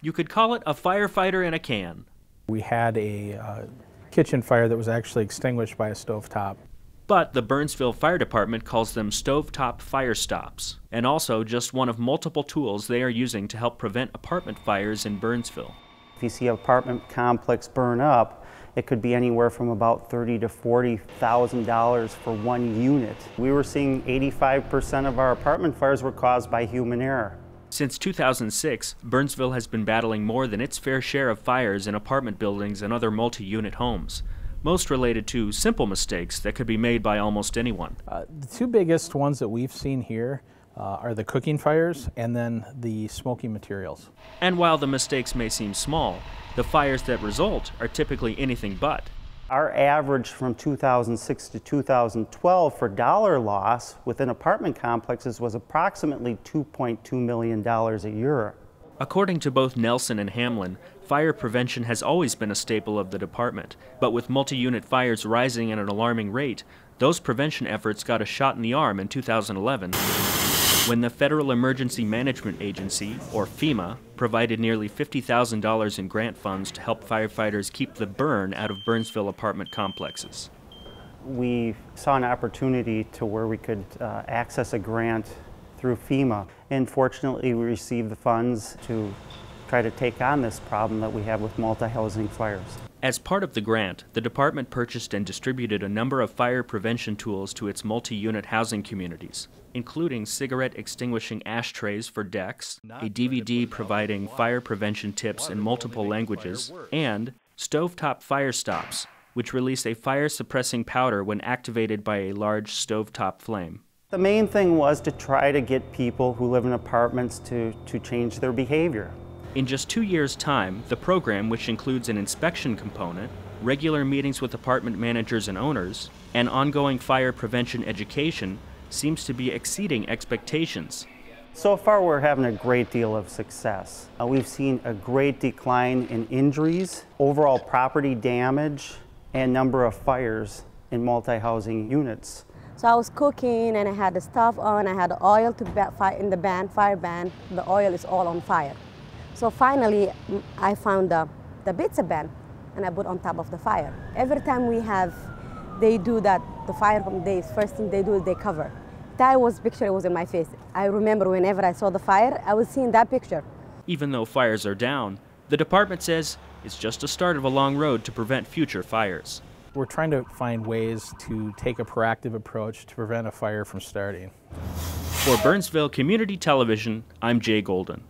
You could call it a firefighter in a can. We had a kitchen fire that was actually extinguished by a stovetop. But the Burnsville Fire Department calls them stovetop fire stops, and also just one of multiple tools they are using to help prevent apartment fires in Burnsville. If you see an apartment complex burn up, it could be anywhere from about $30,000 to $40,000 for one unit. We were seeing 85% of our apartment fires were caused by human error. Since 2006, Burnsville has been battling more than its fair share of fires in apartment buildings and other multi-unit homes, most related to simple mistakes that could be made by almost anyone. The two biggest ones that we've seen here are the cooking fires and then the smoking materials. And while the mistakes may seem small, the fires that result are typically anything but. Our average from 2006 to 2012 for dollar loss within apartment complexes was approximately $2.2 million a year. According to both Nelson and Hamlin, fire prevention has always been a staple of the department, but with multi-unit fires rising at an alarming rate, those prevention efforts got a shot in the arm in 2011 when the Federal Emergency Management Agency, or FEMA, provided nearly $50,000 in grant funds to help firefighters keep the burn out of Burnsville apartment complexes. We saw an opportunity to where we could access a grant through FEMA, and fortunately we received the funds to try to take on this problem that we have with multi-housing fires. As part of the grant, the department purchased and distributed a number of fire prevention tools to its multi-unit housing communities, including cigarette extinguishing ashtrays for decks, a DVD providing fire prevention tips in multiple languages, and stovetop fire stops, which release a fire-suppressing powder when activated by a large stovetop flame. The main thing was to try to get people who live in apartments to change their behavior. In just 2 years' time, the program, which includes an inspection component, regular meetings with apartment managers and owners, and ongoing fire prevention education, seems to be exceeding expectations. So far we're having a great deal of success. We've seen a great decline in injuries, overall property damage, and number of fires in multi-housing units. So I was cooking and I had the stove on, I had the oil to in the fire ban, the oil is all on fire. So finally I found the pizza ban and I put on top of the fire. Every time they do that, the fire days, first thing they do is they cover. That picture was in my face. I remember whenever I saw the fire, I was seeing that picture. Even though fires are down, the department says it's just a start of a long road to prevent future fires. We're trying to find ways to take a proactive approach to prevent a fire from starting. For Burnsville Community Television, I'm Jay Golden.